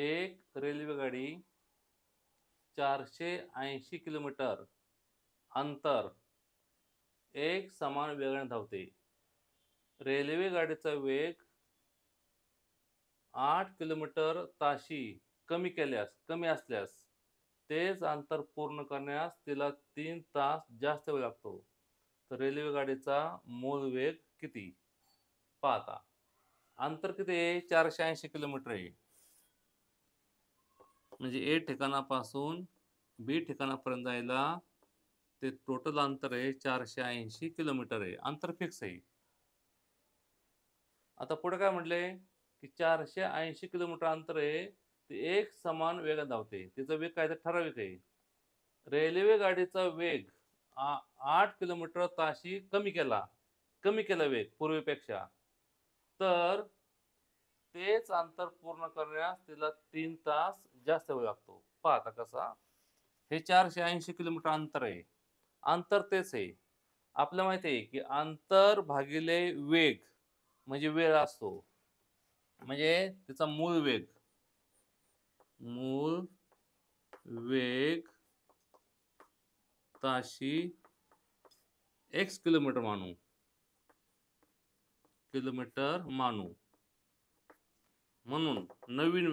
एक रेल्वे गाडी 480 किलोमीटर अंतर एक समान वेगाने धावते. रेल्वे गाडीचा वेग 8 किलोमीटर ताशी कमी असल्यास तेच अंतर पूर्ण करण्यास तिला 3 तास जास्त वेळ लागतो. तर रेल्वे गाडीचा मूळ वेग किती? पहा आता. अंतर किती आहे? 480 किलोमीटर आहे. म्हणजे ए ठिकाणापासून बी ठिकाणापर्यंत जायला ते टोटल अंतर आहे 480 किलोमीटर आहे. अंतर फिक्स आहे. आता पुढे काय म्हटले, की 480 किलोमीटर अंतर आहे. ते एक समान वेगाने धावते. तिचा वेग काय तर ठराविक आहे. रेल्वे गाडीचा वेग 8 किलोमीटर ताशी कमी केला वेग पूर्वीपेक्षा. तर तेच अंतर पूर्ण करण्यास तिला 3 तास जास्त वेळ लागतो. पहा आता कसा. हे 480 किलोमीटर अंतर आहे. अंतर तेच आहे. आपल्याला माहिती आहे, की अंतर भागिले वेग म्हणजे वेळ असतो. म्हणजे त्याचा मूळ वेग ताशी x किलोमीटर मानू. म्हणून नवीन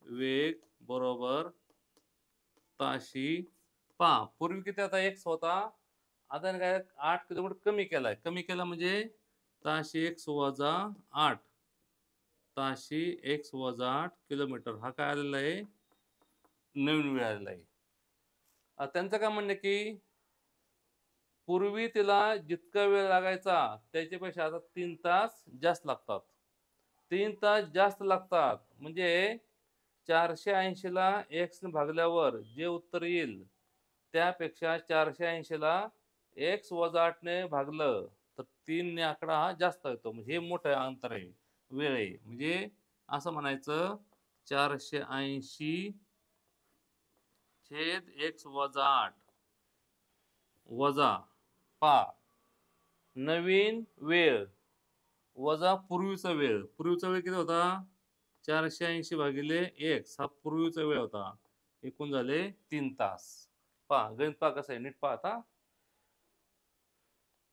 वेग बरोबर ताशी पहा. पूर्वी किती आता x होता. आता काय 8 किलोमीटर कमी केला म्हणजे ताशी x वजा 8 ताशी x वजा 8 किलोमीटर हा काय आलेला आहे? नवीन वेळ आलेला आहे. त्यांचं काय म्हणणं आहे, की पूर्वी तिला जितका वेळ लागायचा त्याच्यापेक्षा आता 3 तास जास्त लागतात. 3 तास जास्त लागतात म्हणजे 480 ला x ने भागल्यावर जे उत्तर येईल त्यापेक्षा 480 ला x वजा 8 ने भागलं तर 3 ने आकडा हा जास्त येतो. म्हणजे हे मोठं अंतर आहे, वेळ आहे. म्हणजे असं म्हणायचं 480 छेद x वजा 8 वजा पहा नवीन वेळ वजा पूर्वीचा वेळ. पूर्वीचा वेळ किती होता? 480 भागिले x हा पूर्वीचा वेळ होता. एकूण झाले 3 तास. पहा गणित पहा कसं आहे. नीट पहा आता.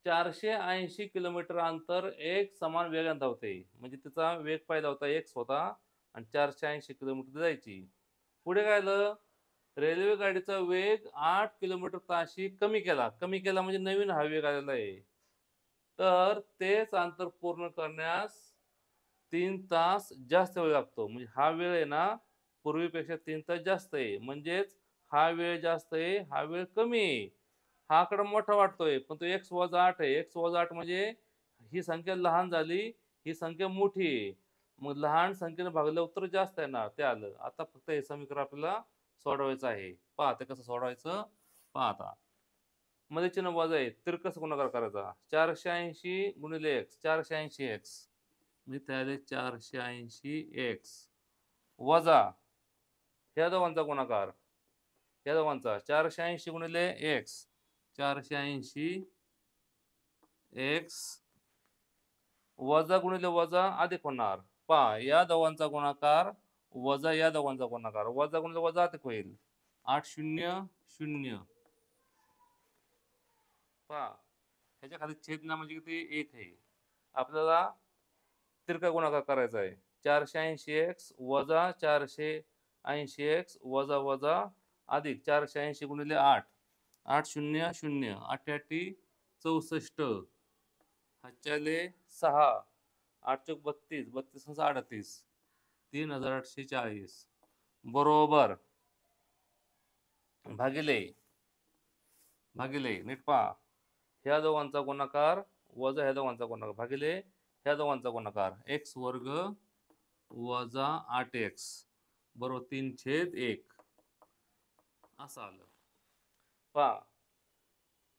480 किलोमीटर अंतर एक समान वेगाने धावते. म्हणजे तिचा वेग पहिला होता x होता आणि 480 किलोमीटर जायची. पुढे काय झालं? रेल्वे गाडीचा वेग 8 किलोमीटर ताशी कमी केला म्हणजे नवीन हा वेग आलेला आहे. तर तेच अंतर पूर्ण करण्यास 3 तास जास्त वेळ लागतो. म्हणजे हा वेळ आहे ना पूर्वीपेक्षा 3 तास जास्त आहे. म्हणजेच हा वेळ जास्त आहे, हा वेळ कमी आहे. हा आकडा मोठा वाटतोय, पण तो x वजा 8 आहे. x वजा 8 म्हणजे ही संख्या लहान झाली, ही संख्या मोठी आहे. मग लहान संख्येने भागलं उत्तर जास्त येणार ते आलं. आता फक्त हे समीकरण आपल्याला सोडवायचं आहे. पहा ते कसं सोडवायचं पहा आता. मध्ये चिन्ह वजा आहे. तिरकस गुणाकार करायचा. 480 गुणिले x 480 x म्हणजे त्याले 480 x वजा ह्या दोघांचा गुणाकार या दोघांचा 480 गुणिले x 480 x वजा गुणिले वजा अधिक होणार. पहा या दोघांचा गुणाकार वजा या दोघांचा गुणाकार वजा गुणिले वजा अधिक होईल. 8 0 0 पहा ह्याच्या खाली छेदना म्हणजे किती 1 आहे. आपल्याला तिरका गुणाकार करायचा आहे. 480 x वजा 480 x वजा वजा अधिक 480 गुणिले 8 8 0 0 8 8 64 हाच्याले 6 8 चौक 32 32 38 3840 बरोबर भागिले नीट पहा ह्या दोघांचा गुणाकार वजा ह्या दोघांचा गुणाकार भागिले ह्या दोघांचा गुणाकार x वर्ग वजा 8x बरोबर 3/1 असं आलं. पहा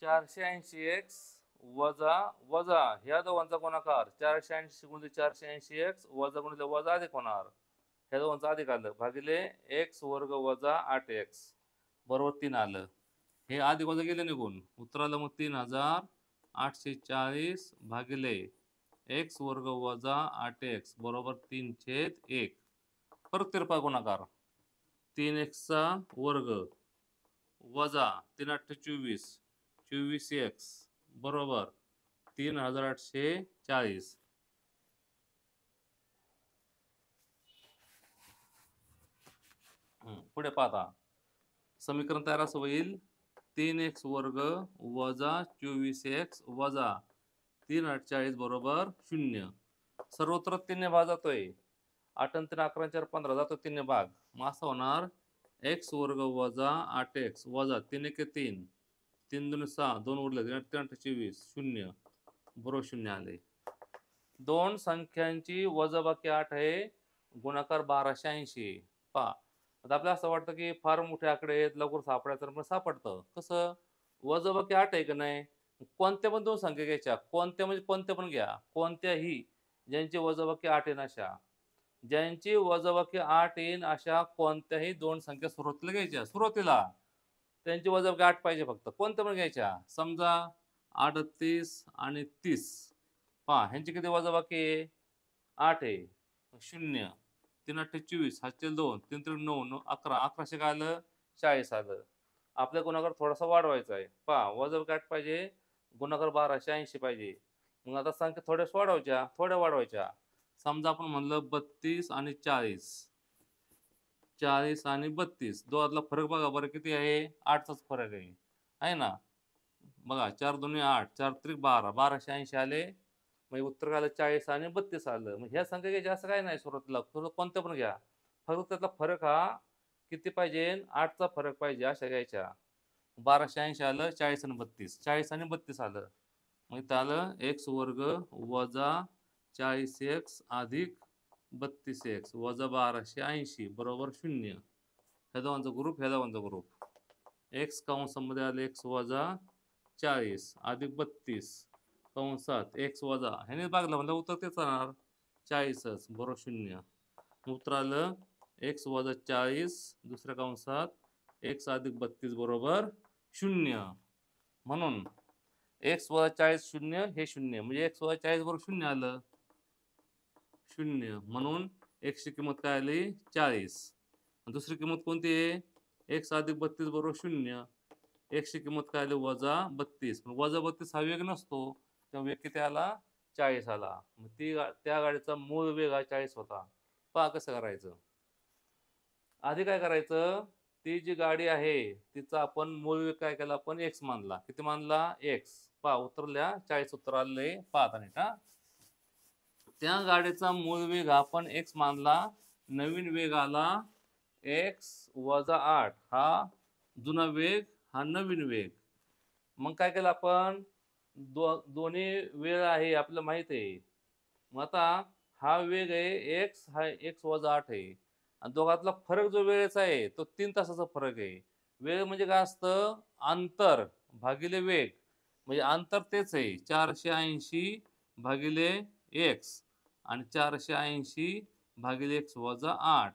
480x वजा वजा ह्या दोघांचा गुणाकार 480 गुणिले 480x वजा गुणिले वजा अधिक होणार. ह्या दोघांचा अधिक आलं भागिले x वर्ग वजा 8x बरोबर 3 आलं. हे अधिक वजा गेले निघून उत्तर आलं मग 3840 भागिले एक्स वर्ग वजा 8x बरोबर 3/1. परत तिरपा गुणाकार 3x वर्ग वजा 3×8 = 24 24x बरोबर 3840. पुढे पाहता समीकरण तयार असं होईल 3x वर्ग वजा 24x वजा 3×8 बरोबर 0. सर्वत्र 3 भाग जातोय. 8 आणि 3 11 4 15 जातो 3 भाग. मग असं होणार x वर्ग वजा 8x वजा 3 1 3 3 2 6 2 उरले 3 8 24 0 बरोबर 0 आले. दोन संख्यांची वजाबाकी 8 आहे, गुणाकार 1280. पहा आता आपल्याला असं वाटतं की फार मोठे आकडे आहेत, लवकर सापडायचं पण सापडतं कसं. वजाबाकी 8 आहे का नाही, कोणत्या पण दोन संख्या घ्यायच्या, कोणत्या म्हणजे कोणत्या पण घ्या, कोणत्याही ज्यांची वजाबाकी 8 येईन अशा, ज्यांची वजाबाकी 8 येईन अशा कोणत्याही दोन संख्या सुरुवातीला घ्यायच्या. सुरुवातीला त्यांची वजाबाकी 8 पाहिजे फक्त, कोणत्या पण घ्यायच्या. समजा 38 आणि 30. पहा ह्यांची किती वजाबाकी आहे, 8 आहे. 0 3 8 24 हातचे 2 3 3 9 9 11 1100 काय आलं 40 आलं. आपल्या गुणाकार थोडासा वाढवायचा आहे. पहा वजाबाकी 8 पाहिजे, गुणाकार 1280 पाहिजे. मग आता संख्या थोड्याच वाढवायच्या, थोड्या वाढवायच्या. समजा आपण म्हणलं 32 आणि 40. 40 आणि 32 दोघातला फरक बघा बरं किती आहे, 8चाच फरक आहे ना. बघा 4 2 8 4 3 12 1280 आले. मग उत्तर आलं 40 आणि 32 आलं. मग ह्या संख्या घ्यायच्या असं काय नाही, सुरुवातीला कोणत्या पण घ्या, फक्त त्यातला फरक हा किती पाहिजे, 8चा फरक पाहिजे अशा घ्यायच्या. 1280 आलं, 40 आणि 32 40 आणि 32 आलं. मग इथं आलं x वर्ग वजा 40x अधिक 32x वजा 1280 बरोबर 0. ह्या दोघांचा ग्रुप, ह्या दोघांचा ग्रुप. x कंसामध्ये आले x वजा 40 अधिक 32 कंसात x वजा, ह्याने भागलं म्हणजे उत्तर तेच राहणार 40च बरोबर 0. उत्तर आलं x वजा 40 दुसऱ्या कंसात x अधिक 32 बरोबर 0. म्हणून x वजा 40 0 हे 0 म्हणजे x वजा 40 बरोबर 0 आलं 0. म्हणून x ची किंमत काय आली 40. दुसरी किंमत कोणती आहे, x अधिक 32 बरोबर 0. x ची किंमत काय आली वजा 32. पण वजा 32 हा वेग नसतो, तेव्हा वेग किती आला 40 आला. मग त्या गाडीचा मूळ वेग हा 40 होता. पहा कसं करायचं. आधी काय करायचं, ती जी गाडी आहे तिचा आपण मूळ वेग काय केला, आपण x मानला. किती मानला x. पहा उत्तरल्या 40 उत्तर आले. पहा नीट हा. त्या गाडीचा मूळ वेग आपण x मानला, नवीन वेग आला x वजा 8 हा जुना वेग, हा नवीन वेग. मग काय केलं आपण, दोन्ही वेळ आहे आपल्याला माहित आहे. मग आता हा वेग आहे x, हा x वजा 8 आहे. आणि दोघातला फरक जो वेळेचा आहे तो 3 तासाचा फरक आहे. वेळ म्हणजे काय असतं, अंतर भागिले वेग. म्हणजे अंतर तेच आहे 480 भागिले x आणि 480 भागिले x वजा 8.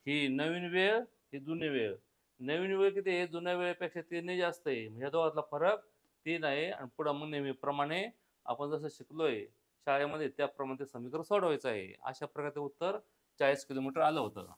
ही नवीन वेळ, ही जुनी वेळ. नवीन वेळ किती आहे, जुन्या वेळेपेक्षा 3 जास्त आहे. ह्या दोघातला फरक 3 आहे. आणि पुढे मग नेहमीप्रमाणे आपण जसं शिकलोय शाळेमध्ये त्याप्रमाणे ते समीकरण सोडवायचं आहे. अशा प्रकारे उत्तर 40 किलोमीटर आलं होतं.